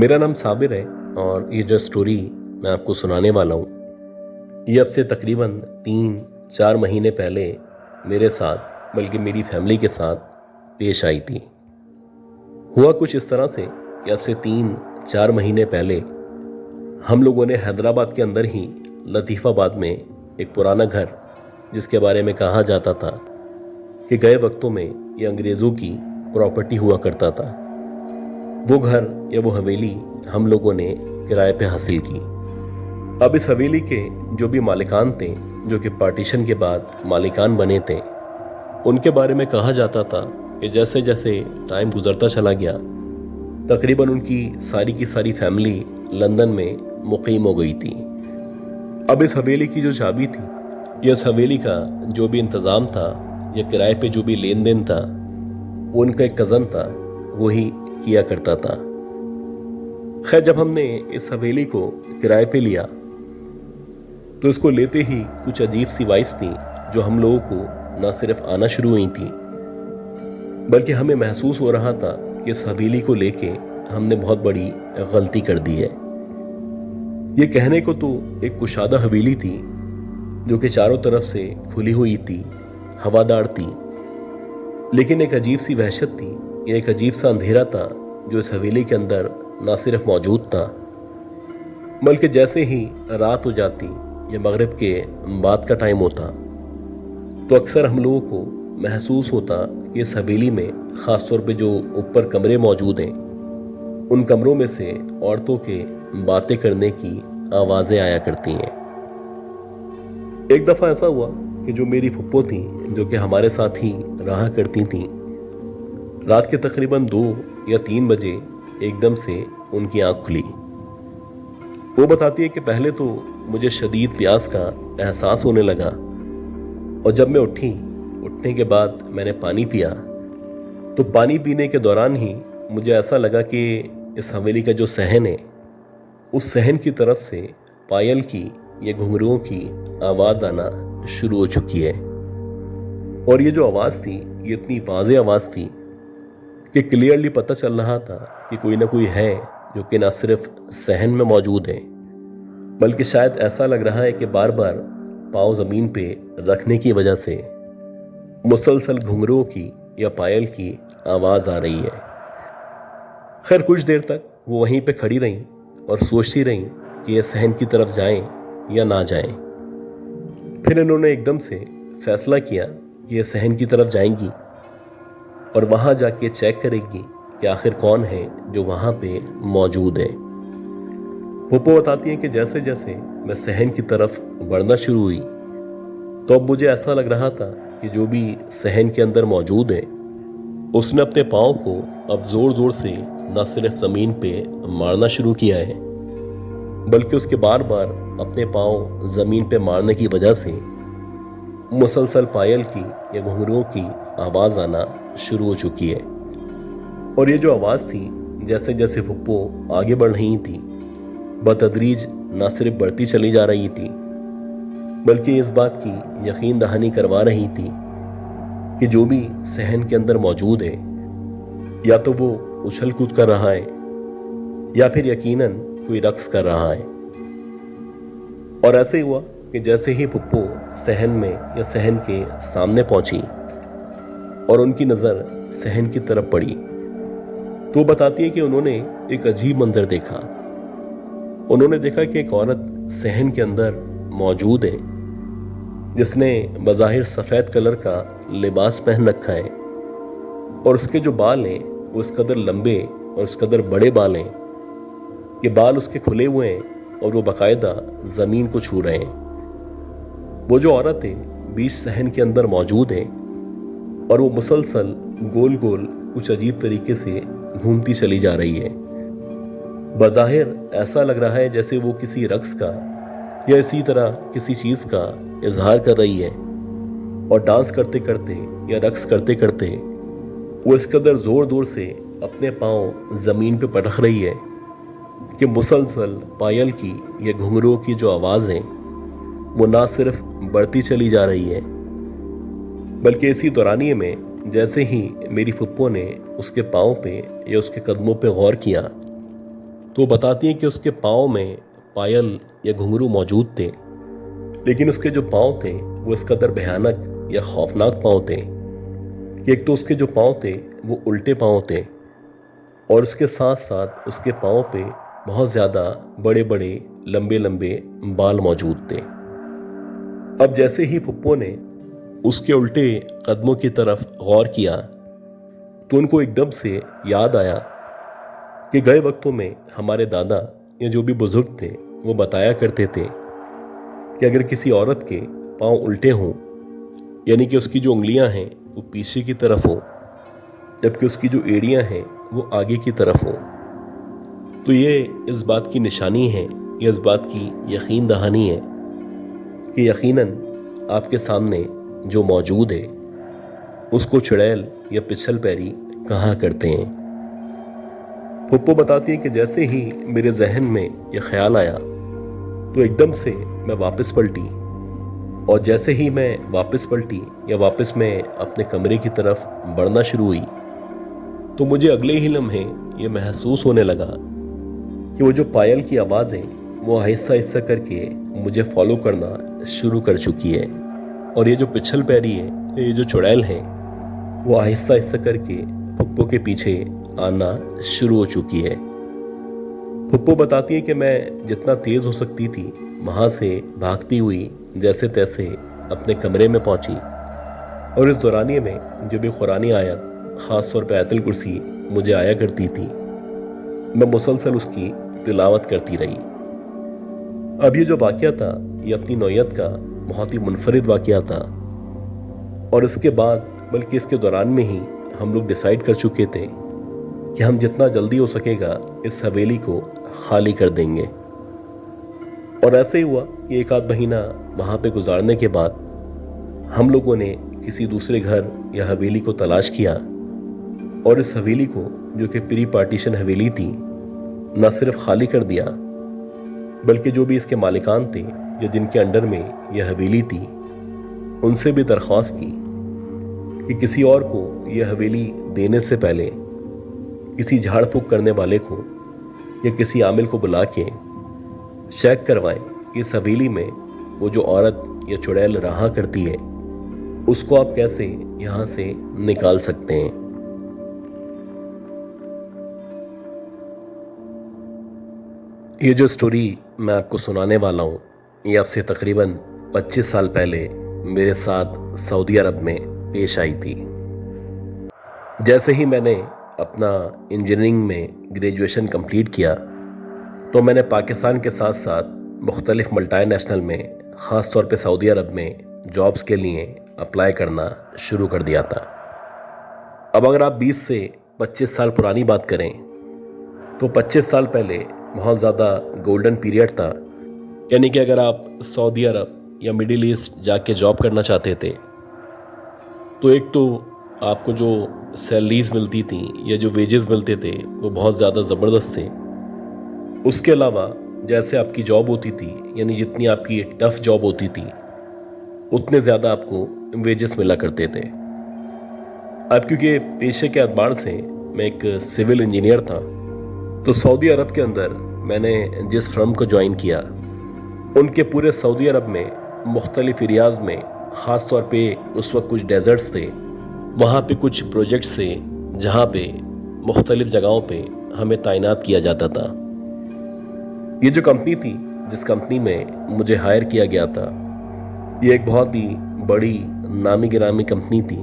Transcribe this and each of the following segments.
मेरा नाम साबिर है और ये जो स्टोरी मैं आपको सुनाने वाला हूँ ये अब से तकरीबन 3-4 महीने पहले मेरे साथ बल्कि मेरी फैमिली के साथ पेश आई थी। हुआ कुछ इस तरह से कि अब से 3-4 महीने पहले हम लोगों ने हैदराबाद के अंदर ही लतीफ़ाबाद में एक पुराना घर, जिसके बारे में कहा जाता था कि गए वक्तों में ये अंग्रेज़ों की प्रॉपर्टी हुआ करता था, वो घर या वो हवेली हम लोगों ने किराए पे हासिल की। अब इस हवेली के जो भी मालिकान थे, जो कि पार्टीशन के बाद मालिकान बने थे, उनके बारे में कहा जाता था कि जैसे जैसे टाइम गुजरता चला गया तकरीबन उनकी सारी की सारी फैमिली लंदन में मुकीम हो गई थी। अब इस हवेली की जो चाबी थी या इस हवेली का जो भी इंतज़ाम था या किराए पे जो भी लेन देन था, वो उनका एक कज़न था, वही किया करता था। खैर, जब हमने इस हवेली को किराए पे लिया तो इसको लेते ही कुछ अजीब सी वाइब्स थी जो हम लोगों को ना सिर्फ आना शुरू हुई थी, बल्कि हमें महसूस हो रहा था कि इस हवेली को लेके हमने बहुत बड़ी गलती कर दी है। ये कहने को तो एक कुशादा हवेली थी जो कि चारों तरफ से खुली हुई थी, हवादार थी, लेकिन एक अजीब सी वहशत थी, ये एक अजीब सा अंधेरा था जो इस हवेली के अंदर ना सिर्फ मौजूद था, बल्कि जैसे ही रात हो जाती या मगरिब के बाद का टाइम होता तो अक्सर हम लोगों को महसूस होता कि इस हवेली में ख़ास तौर पे जो ऊपर कमरे मौजूद हैं, उन कमरों में से औरतों के बातें करने की आवाज़ें आया करती हैं। एक दफ़ा ऐसा हुआ कि जो मेरी फुप्पो थी, जो कि हमारे साथ ही रहा करती थीं, रात के तकरीबन 2 या 3 बजे एकदम से उनकी आंख खुली। वो बताती है कि पहले तो मुझे शदीद प्यास का एहसास होने लगा और जब मैं उठने के बाद मैंने पानी पिया तो पानी पीने के दौरान ही मुझे ऐसा लगा कि इस हवेली का जो सहन है, उस सहन की तरफ से पायल की या घुंघरुओं की आवाज़ आना शुरू हो चुकी है। और ये जो आवाज़ थी ये इतनी वाज़ेह आवाज़ थी कि क्लियरली पता चल रहा था कि कोई ना कोई है जो कि ना सिर्फ सहन में मौजूद है, बल्कि शायद ऐसा लग रहा है कि बार बार पाँव ज़मीन पे रखने की वजह से मुसलसल घुंघरुओं की या पायल की आवाज़ आ रही है। खैर, कुछ देर तक वो वहीं पे खड़ी रहीं और सोचती रहीं कि ये सहन की तरफ जाएं या ना जाएं। फिर इन्होंने एकदम से फैसला किया कि ये सहन की तरफ जाएंगी और वहाँ जाके चेक करेगी कि आखिर कौन है जो वहाँ पे मौजूद है। पुप्पो बताती है कि जैसे जैसे मैं सहन की तरफ बढ़ना शुरू हुई तो अब मुझे ऐसा लग रहा था कि जो भी सहन के अंदर मौजूद है उसने अपने पाँव को अब ज़ोर ज़ोर से न सिर्फ ज़मीन पे मारना शुरू किया है, बल्कि उसके बार बार अपने पाँव ज़मीन पे मारने की वजह से मुसलसल पायल की या घुंघरुओं की आवाज़ आना शुरू हो चुकी है। और ये जो आवाज़ थी, जैसे जैसे पुप्पो आगे बढ़ रही थी, बतदरीज न सिर्फ बढ़ती चली जा रही थी, बल्कि इस बात की यकीन दहानी करवा रही थी कि जो भी सहन के अंदर मौजूद है या तो वो उछल कूद कर रहा है या फिर यकीनन कोई रक्स कर रहा है। और ऐसे ही हुआ कि जैसे ही पुप्पो सहन में या सहन के सामने पहुंची और उनकी नज़र सहन की तरफ पड़ी तो बताती है कि उन्होंने एक अजीब मंजर देखा। उन्होंने देखा कि एक औरत सहन के अंदर मौजूद है जिसने बज़ाहिर सफ़ेद कलर का लिबास पहन रखा है और उसके जो बाल हैं वो इस कदर लंबे और इस कदर बड़े बाल हैं कि बाल उसके खुले हुए हैं और वो बाकायदा ज़मीन को छू रहे हैं। वो जो औरत है बीच सहन के अंदर मौजूद है और वो मुसलसल गोल गोल कुछ अजीब तरीके से घूमती चली जा रही है। बज़ाहिर ऐसा लग रहा है जैसे वो किसी रक्स का या इसी तरह किसी चीज़ का इजहार कर रही है और डांस करते करते या रक्स करते करते वो इस कदर ज़ोर ज़ोर से अपने पाँव ज़मीन पे पटक रही है कि मुसलसल पायल की या घुंघरुओं की जो आवाज़ है वो ना सिर्फ बढ़ती चली जा रही है, बल्कि इसी दौरानिए में जैसे ही मेरी फुप्पो ने उसके पाँव पे या उसके कदमों पे गौर किया तो बताती हैं कि उसके पाँव में पायल या घुंघरू मौजूद थे, लेकिन उसके जो पाँव थे वो इस कदर भयानक या खौफनाक पाँव थे कि एक तो उसके जो पाँव थे वो उल्टे पाँव थे, और उसके साथ साथ उसके पाँव पे बहुत ज़्यादा बड़े बड़े लंबे लंबे बाल मौजूद थे। अब जैसे ही पुप्पो ने उसके उल्टे कदमों की तरफ गौर किया तो उनको एकदम से याद आया कि गए वक्तों में हमारे दादा या जो भी बुजुर्ग थे वो बताया करते थे कि अगर किसी औरत के पांव उल्टे हों, यानी कि उसकी जो उंगलियां हैं वो पीछे की तरफ हो, जबकि उसकी जो एड़ियां हैं वो आगे की तरफ हो, तो ये इस बात की निशानी है, ये इस बात की यकीन दहानी है कि यकीनन आपके सामने जो मौजूद है उसको चुड़ैल या पिछल पैरी कहा करते हैं। पुप्पो बताती है कि जैसे ही मेरे जहन में ये ख्याल आया तो एकदम से मैं वापस पलटी, और जैसे ही मैं वापस पलटी या वापस मैं अपने कमरे की तरफ बढ़ना शुरू हुई तो मुझे अगले ही लम्हे ये महसूस होने लगा कि वो जो पायल की आवाज़ है वो आहिस्ता आहिस्ता करके मुझे फॉलो करना शुरू कर चुकी है, और ये जो पिछल पैरी है, ये जो चुड़ैल है, वो आहिस्ता आहिस्ता करके पुप्पो के पीछे आना शुरू हो चुकी है। पुप्पो बताती है कि मैं जितना तेज़ हो सकती थी वहाँ से भागती हुई जैसे तैसे अपने कमरे में पहुँची, और इस दौरानिए में जो भी कुरानी आयत, ख़ास तौर पर आयतुल कुर्सी मुझे आया करती थी, मैं मुसलसल उसकी तिलावत करती रही। अब ये जो वाक़या था ये अपनी नौयत का बहुत ही मुनफरिद वाक़या था, और इसके बाद बल्कि इसके दौरान में ही हम लोग डिसाइड कर चुके थे कि हम जितना जल्दी हो सकेगा इस हवेली को खाली कर देंगे। और ऐसे ही हुआ कि एक आध महीना वहाँ पे गुजारने के बाद हम लोगों ने किसी दूसरे घर या हवेली को तलाश किया, और इस हवेली को जो कि प्री पार्टीशन हवेली थी न सिर्फ खाली कर दिया, बल्कि जो भी इसके मालिकान थे या जिनके अंडर में यह हवेली थी उनसे भी दरख्वास्त की कि किसी और को यह हवेली देने से पहले किसी झाड़ फूक करने वाले को या किसी आमिल को बुला के चेक करवाएं कि इस हवेली में वो जो औरत या चुड़ैल रहा करती है उसको आप कैसे यहाँ से निकाल सकते हैं। ये जो स्टोरी मैं आपको सुनाने वाला हूँ ये आपसे तकरीबन 25 साल पहले मेरे साथ सऊदी अरब में पेश आई थी। जैसे ही मैंने अपना इंजीनियरिंग में ग्रेजुएशन कंप्लीट किया तो मैंने पाकिस्तान के साथ साथ मुख्तलिफ मल्टीनेशनल में, ख़ास तौर पे सऊदी अरब में जॉब्स के लिए अप्लाई करना शुरू कर दिया था। अब अगर आप 20 से 25 साल पुरानी बात करें तो 25 साल पहले बहुत ज़्यादा गोल्डन पीरियड था, यानी कि अगर आप सऊदी अरब या मिडिल ईस्ट जाके जॉब करना चाहते थे तो एक तो आपको जो सैलरीज मिलती थी या जो वेजेस मिलते थे वो बहुत ज़्यादा ज़बरदस्त थे। उसके अलावा जैसे आपकी जॉब होती थी, यानी जितनी आपकी टफ़ जॉब होती थी उतने ज़्यादा आपको वेजेस मिला करते थे। अब क्योंकि पेशे के अतबार से मैं एक सिविल इंजीनियर था तो सऊदी अरब के अंदर मैंने जिस फर्म को ज्वाइन किया उनके पूरे सऊदी अरब में मुख्तलिफ एरियाज़ में, ख़ास तौर पे उस वक्त कुछ डेजर्ट्स थे, वहाँ पे कुछ प्रोजेक्ट्स थे जहाँ पे मुख्तलिफ जगहों पे हमें तैनात किया जाता था। ये जो कंपनी थी जिस कंपनी में मुझे हायर किया गया था ये एक बहुत ही बड़ी नामी गिरामी कंपनी थी।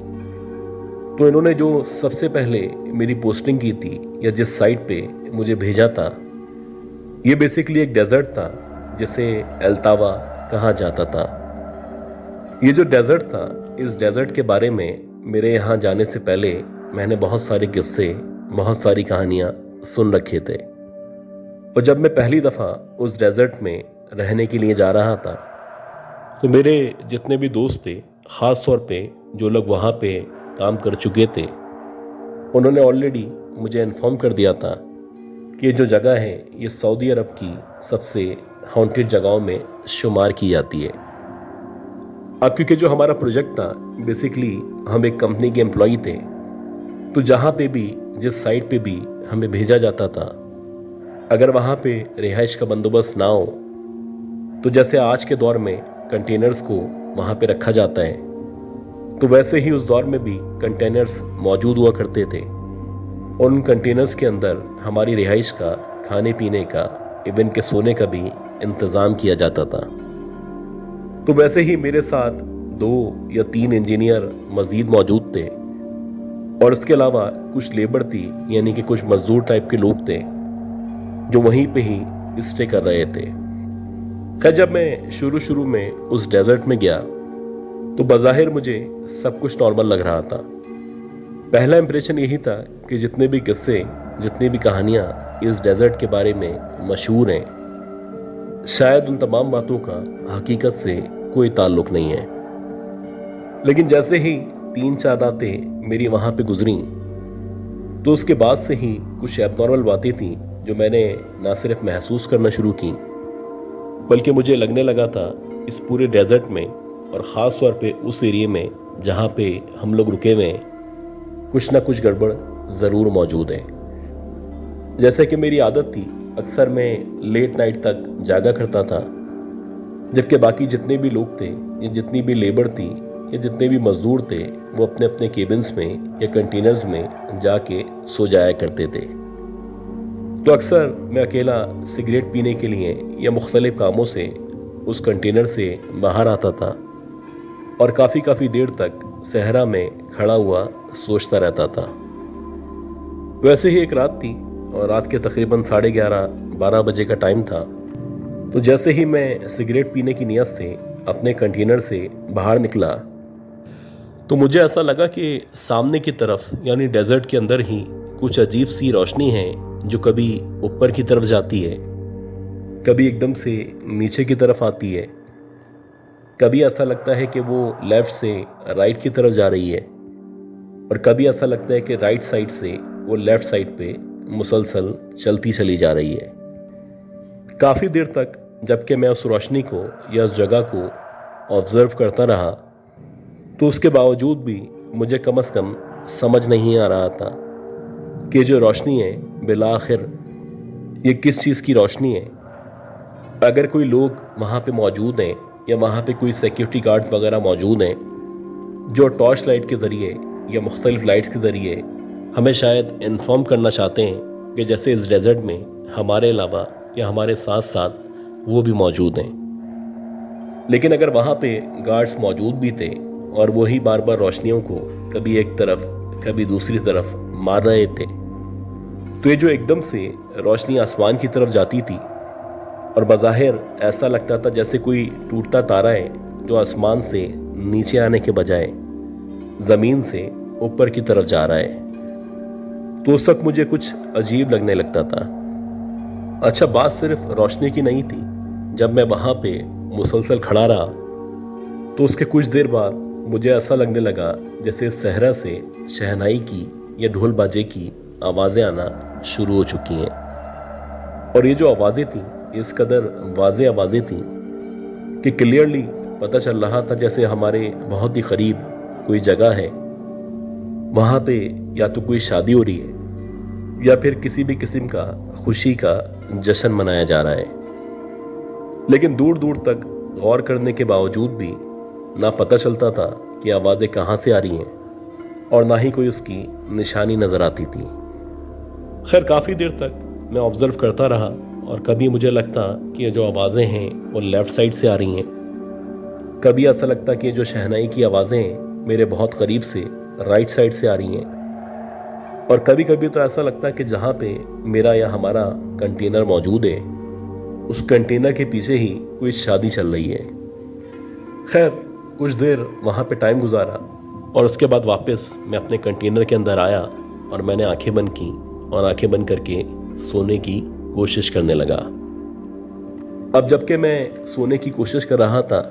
तो इन्होंने जो सबसे पहले मेरी पोस्टिंग की थी या जिस साइट पे मुझे भेजा था ये बेसिकली एक डेजर्ट था जिसे एल्तावा कहा जाता था। ये जो डेजर्ट था, इस डेजर्ट के बारे में मेरे यहाँ जाने से पहले मैंने बहुत सारे किस्से, बहुत सारी कहानियाँ सुन रखे थे, और जब मैं पहली दफ़ा उस डेजर्ट में रहने के लिए जा रहा था तो मेरे जितने भी दोस्त थे, ख़ास तौर पे जो लोग वहाँ पे काम कर चुके थे, उन्होंने ऑलरेडी मुझे इन्फॉर्म कर दिया था कि ये जो जगह है ये सऊदी अरब की सबसे हॉन्टेड जगहों में शुमार की जाती है। अब क्योंकि जो हमारा प्रोजेक्ट था बेसिकली हम एक कंपनी के एम्प्लॉई थे, तो जहाँ पे भी, जिस साइट पे भी हमें भेजा जाता था अगर वहाँ पे रिहाइश का बंदोबस्त ना हो तो जैसे आज के दौर में कंटेनर्स को वहाँ पे रखा जाता है, तो वैसे ही उस दौर में भी कंटेनर्स मौजूद हुआ करते थे और उन कंटेनर्स के अंदर हमारी रिहाइश का, खाने पीने का, इवन के सोने का भी इंतज़ाम किया जाता था। तो वैसे ही मेरे साथ 2 या 3 इंजीनियर मज़ीद मौजूद थे और इसके अलावा कुछ लेबर थी, यानी कि कुछ मजदूर टाइप के लोग थे जो वहीं पे ही स्टे कर रहे थे। खैर, जब मैं शुरू में उस डेजर्ट में गया तो बज़ाहिर मुझे सब कुछ नॉर्मल लग रहा था। पहला इंप्रेशन यही था कि जितने भी किस्से, जितनी भी कहानियाँ इस डेजर्ट के बारे में मशहूर हैं, शायद उन तमाम बातों का हकीकत से कोई ताल्लुक नहीं है। लेकिन जैसे ही 3-4 रातें मेरी वहाँ पे गुजरी तो उसके बाद से ही कुछ एबनॉर्मल बातें थीं जो मैंने ना सिर्फ महसूस करना शुरू की, बल्कि मुझे लगने लगा था इस पूरे डेजर्ट में और ख़ास तौर पे उस एरिया में जहाँ पे हम लोग रुके हुए हैं, कुछ ना कुछ गड़बड़ ज़रूर मौजूद है। जैसे कि मेरी आदत थी, अक्सर मैं लेट नाइट तक जागा करता था, जबकि बाकी जितने भी लोग थे या जितनी भी लेबर थी या जितने भी मजदूर थे वो अपने अपने केबिन्स में या कंटेनर्स में जाके सो जाया करते थे। तो अक्सर मैं अकेला सिगरेट पीने के लिए या मुख्तलिफ कामों से उस कंटेनर से बाहर आता था और काफ़ी देर तक सहरा में खड़ा हुआ सोचता रहता था। वैसे ही एक रात थी और रात के तकरीबन 11:30-12 बजे का टाइम था। तो जैसे ही मैं सिगरेट पीने की नीयत से अपने कंटेनर से बाहर निकला तो मुझे ऐसा लगा कि सामने की तरफ, यानी डेजर्ट के अंदर ही, कुछ अजीब सी रोशनी है जो कभी ऊपर की तरफ जाती है, कभी एकदम से नीचे की तरफ आती है, कभी ऐसा लगता है कि वो लेफ़्ट से राइट की तरफ जा रही है और कभी ऐसा लगता है कि राइट साइड से वो लेफ़्ट साइड पे मुसलसल चलती चली जा रही है। काफ़ी देर तक जबकि मैं उस रोशनी को या उस जगह को ऑब्ज़र्व करता रहा तो उसके बावजूद भी मुझे कम से कम समझ नहीं आ रहा था कि जो रोशनी है बिलाखिर ये किस चीज़ की रोशनी है। अगर कोई लोग वहाँ पे मौजूद हैं या वहाँ पे कोई सिक्योरिटी गार्ड वगैरह मौजूद हैं जो टॉर्च लाइट के ज़रिए या मुख्तलिफ लाइट्स के ज़रिए हमें शायद इन्फॉर्म करना चाहते हैं कि जैसे इस डेजर्ट में हमारे अलावा या हमारे साथ साथ वो भी मौजूद हैं। लेकिन अगर वहाँ पे गार्ड्स मौजूद भी थे और वही बार बार रोशनियों को कभी एक तरफ कभी दूसरी तरफ मार रहे थे, तो ये जो एकदम से रोशनी आसमान की तरफ जाती थी और बज़ाहिर ऐसा लगता था जैसे कोई टूटता तारा है जो आसमान से नीचे आने के बजाय ज़मीन से ऊपर की तरफ जा रहा है, तो उस वक्त मुझे कुछ अजीब लगने लगता था। अच्छा, बात सिर्फ रोशनी की नहीं थी। जब मैं वहाँ पे मुसलसल खड़ा रहा तो उसके कुछ देर बाद मुझे ऐसा लगने लगा जैसे सहरा से शहनाई की या ढोल बाजे की आवाज़ें आना शुरू हो चुकी हैं। और ये जो आवाज़ें थीं, इस कदर वाज़े आवाज़ें थीं कि क्लियरली पता चल रहा था जैसे हमारे बहुत ही करीब कोई जगह है, वहाँ पे या तो कोई शादी हो रही है या फिर किसी भी किस्म का खुशी का जश्न मनाया जा रहा है। लेकिन दूर दूर तक गौर करने के बावजूद भी ना पता चलता था कि आवाज़ें कहाँ से आ रही हैं और ना ही कोई उसकी निशानी नज़र आती थी। खैर, काफ़ी देर तक मैं ऑब्ज़र्व करता रहा और कभी मुझे लगता कि ये जो आवाज़ें हैं वो लेफ़्ट साइड से आ रही हैं, कभी ऐसा लगता कि जो शहनाई की आवाज़ें हैं मेरे बहुत करीब से राइट साइड से आ रही हैं, और कभी कभी तो ऐसा लगता कि जहाँ पे मेरा या हमारा कंटेनर मौजूद है उस कंटेनर के पीछे ही कोई शादी चल रही है। खैर, कुछ देर वहाँ पे टाइम गुजारा और उसके बाद वापस मैं अपने कंटेनर के अंदर आया और मैंने आंखें बंद की और आंखें बंद करके सोने की कोशिश करने लगा। अब जबकि मैं सोने की कोशिश कर रहा था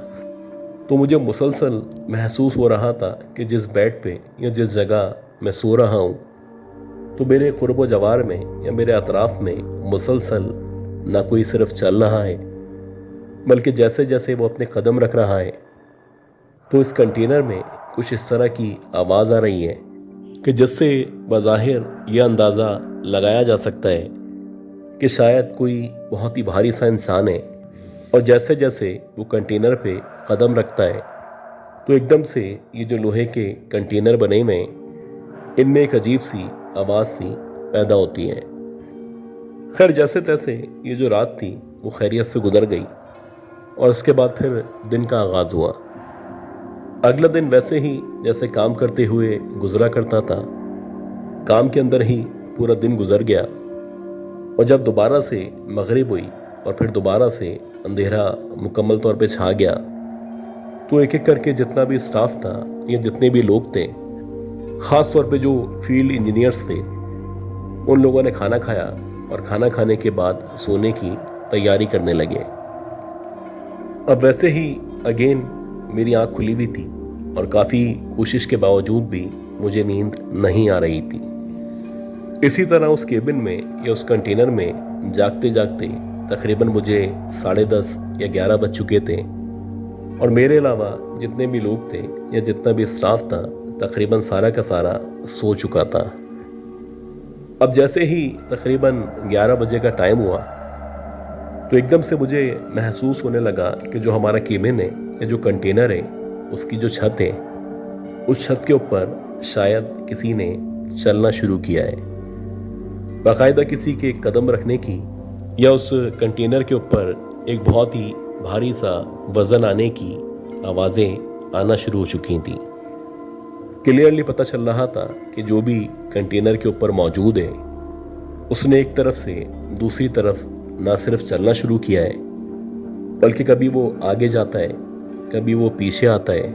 तो मुझे मुसलसल महसूस हो रहा था कि जिस बेड पे या जिस जगह मैं सो रहा हूँ तो मेरे क़ुर्ब व जवार में या मेरे अतराफ़ में मुसलसल ना कोई सिर्फ चल रहा है, बल्कि जैसे जैसे वो अपने कदम रख रहा है तो इस कंटेनर में कुछ इस तरह की आवाज़ आ रही है कि जिससे बज़ाहिर यह अंदाज़ा लगाया जा सकता है कि शायद कोई बहुत ही भारी सा इंसान है, और जैसे जैसे वो कंटेनर पे कदम रखता है तो एकदम से ये जो लोहे के कंटेनर बने हुए हैं, इनमें एक अजीब सी आवाज़ सी पैदा होती है। खैर, जैसे तैसे ये जो रात थी वो खैरियत से गुजर गई, और उसके बाद फिर दिन का आगाज़ हुआ। अगला दिन वैसे ही जैसे काम करते हुए गुजरा करता था, काम के अंदर ही पूरा दिन गुजर गया। और जब दोबारा से मगरिब हुई और फिर दोबारा से अंधेरा मुकम्मल तौर पे छा गया, तो एक एक करके जितना भी स्टाफ था या जितने भी लोग थे, ख़ास तौर पे जो फील्ड इंजीनियर्स थे, उन लोगों ने खाना खाया और खाना खाने के बाद सोने की तैयारी करने लगे। अब वैसे ही अगेन मेरी आँख खुली भी थी और काफ़ी कोशिश के बावजूद भी मुझे नींद नहीं आ रही थी। इसी तरह उस केबिन में या उस कंटेनर में जागते जागते तकरीबन मुझे 10:30 या 11 बज चुके थे, और मेरे अलावा जितने भी लोग थे या जितना भी स्टाफ था, तकरीबन सारा का सारा सो चुका था। अब जैसे ही तकरीबन 11 बजे का टाइम हुआ तो एकदम से मुझे महसूस होने लगा कि जो हमारा केबिन है या जो कंटेनर है, उसकी जो छत है, उस छत के ऊपर शायद किसी ने चलना शुरू किया है। बाकायदा किसी के कदम रखने की या उस कंटेनर के ऊपर एक बहुत ही भारी सा वजन आने की आवाज़ें आना शुरू हो चुकी थी। क्लियरली पता चल रहा था कि जो भी कंटेनर के ऊपर मौजूद है, उसने एक तरफ से दूसरी तरफ ना सिर्फ चलना शुरू किया है, बल्कि कभी वो आगे जाता है, कभी वो पीछे आता है,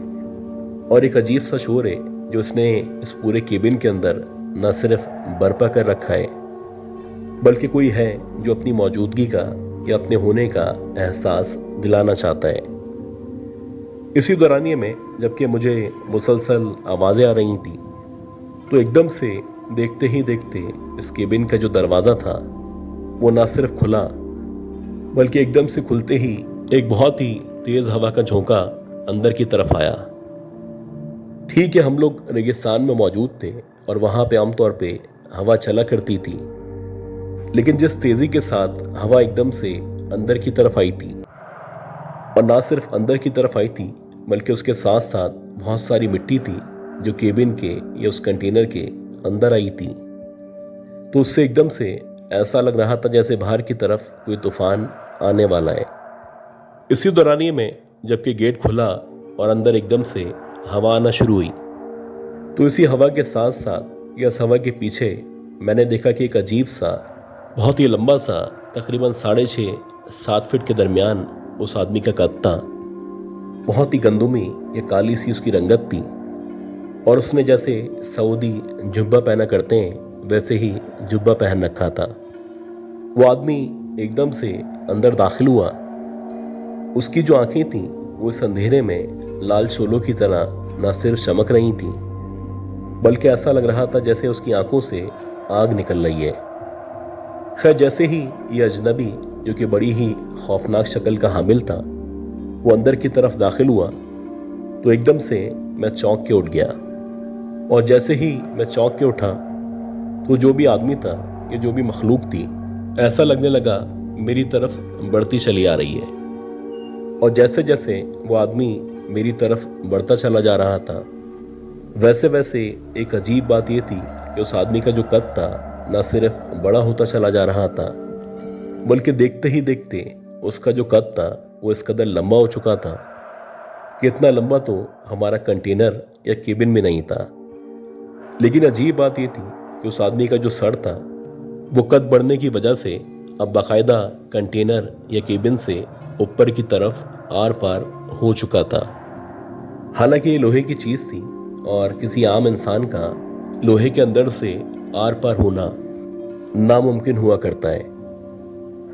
और एक अजीब सा शोर है जो उसने इस पूरे केबिन के अंदर ना सिर्फ बरपा कर रखा है, बल्कि कोई है जो अपनी मौजूदगी का या अपने होने का एहसास दिलाना चाहता है। इसी दौरानिए में जबकि मुझे मुसलसल आवाज़ें आ रही थी, तो एकदम से देखते ही देखते इस केबिन का जो दरवाज़ा था वो ना सिर्फ खुला, बल्कि एकदम से खुलते ही एक बहुत ही तेज़ हवा का झोंका अंदर की तरफ आया। ठीक है, हम लोग रेगिस्तान में मौजूद थे और वहाँ पे आमतौर पे हवा चला करती थी, लेकिन जिस तेज़ी के साथ हवा एकदम से अंदर की तरफ आई थी, और ना सिर्फ अंदर की तरफ आई थी बल्कि उसके साथ साथ बहुत सारी मिट्टी थी जो केबिन के या उस कंटेनर के अंदर आई थी, तो उससे एकदम से ऐसा लग रहा था जैसे बाहर की तरफ कोई तूफान आने वाला है। इसी दौरानिए में जबकि गेट खुला और अंदर एकदम से हवा आना शुरू हुई, तो इसी हवा के साथ साथ या इस हवा के पीछे मैंने देखा कि एक अजीब सा, बहुत ही लंबा सा, तकरीबन 6.5-7 फीट के दरमियान उस आदमी का कद था। बहुत ही गंदुमी या काली सी उसकी रंगत थी, और उसने जैसे सऊदी जुब्बा पहना करते हैं वैसे ही जुब्बा पहन रखा था। वो आदमी एकदम से अंदर दाखिल हुआ। उसकी जो आंखें थीं वो इस अंधेरे में लाल शोलों की तरह न सिर्फ चमक रही थीं, बल्कि ऐसा लग रहा था जैसे उसकी आंखों से आग निकल रही है। खैर, जैसे ही ये अजनबी, जो कि बड़ी ही खौफनाक शक्ल का हामिल था, वो अंदर की तरफ दाखिल हुआ, तो एकदम से मैं चौंक के उठ गया। और जैसे ही मैं चौंक के उठा तो जो भी आदमी था या जो भी मखलूक थी, ऐसा लगने लगा मेरी तरफ बढ़ती चली आ रही है। और जैसे जैसे वो आदमी मेरी तरफ बढ़ता चला जा रहा था, वैसे वैसे एक अजीब बात ये थी कि उस आदमी का जो कद था न सिर्फ बड़ा होता चला जा रहा था, बल्कि देखते ही देखते उसका जो कद था वो इस कदर लंबा हो चुका था कि इतना लंबा तो हमारा कंटेनर या केबिन में नहीं था। लेकिन अजीब बात ये थी कि उस आदमी का जो सर था वो कद बढ़ने की वजह से अब बाकायदा कंटेनर या केबिन से ऊपर की तरफ आर पार हो चुका था। हालांकि ये लोहे की चीज़ थी और किसी आम इंसान का लोहे के अंदर से आर पार होना नामुमकिन हुआ करता है।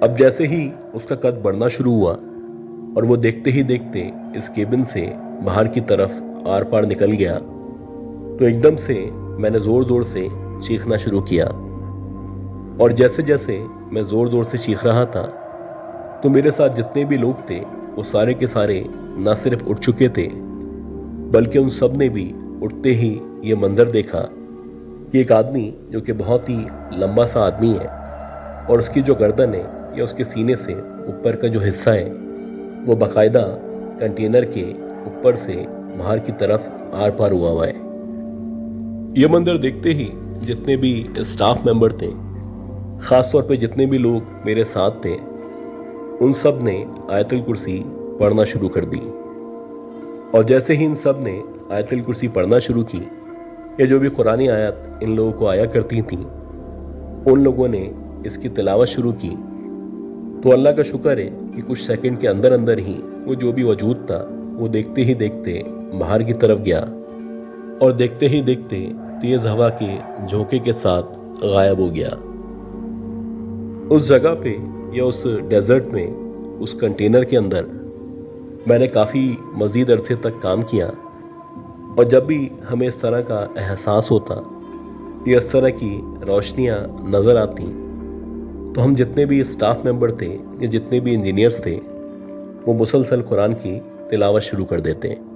अब जैसे ही उसका कद बढ़ना शुरू हुआ और वो देखते ही देखते इस केबिन से बाहर की तरफ आर पार निकल गया, तो एकदम से मैंने ज़ोर ज़ोर से चीखना शुरू किया। और जैसे जैसे मैं ज़ोर ज़ोर से चीख रहा था, तो मेरे साथ जितने भी लोग थे वो सारे के सारे ना सिर्फ उठ चुके थे, बल्कि उन सब ने भी उठते ही ये मंजर देखा कि एक आदमी जो कि बहुत ही लंबा सा आदमी है, और उसकी जो गर्दन है या उसके सीने से ऊपर का जो हिस्सा है वो बाकायदा कंटेनर के ऊपर से बाहर की तरफ आर पार हुआ है। ये मंदिर देखते ही जितने भी स्टाफ मेंबर थे, ख़ास तौर पे जितने भी लोग मेरे साथ थे, उन सब ने आयतुल कुर्सी पढ़ना शुरू कर दी। और जैसे ही इन सब ने आयतुल कुर्सी पढ़ना शुरू की, या जो भी कुरानी आयत इन लोगों को आया करती थी, उन लोगों ने इसकी तिलावत शुरू की। तो अल्लाह का शुक्र है कि कुछ सेकंड के अंदर अंदर ही वो जो भी वजूद था वो देखते ही देखते बाहर की तरफ गया और देखते ही देखते तेज हवा के झोंके के साथ गायब हो गया। उस जगह पे या उस डेजर्ट में, उस कंटेनर के अंदर मैंने काफ़ी मज़ीद अरसे तक काम किया। और जब भी हमें इस तरह का एहसास होता या इस तरह की रोशनियाँ नज़र आती, तो हम जितने भी स्टाफ मेंबर थे या जितने भी इंजीनियर्स थे, वो मुसलसल कुरान की तिलावत शुरू कर देते हैं।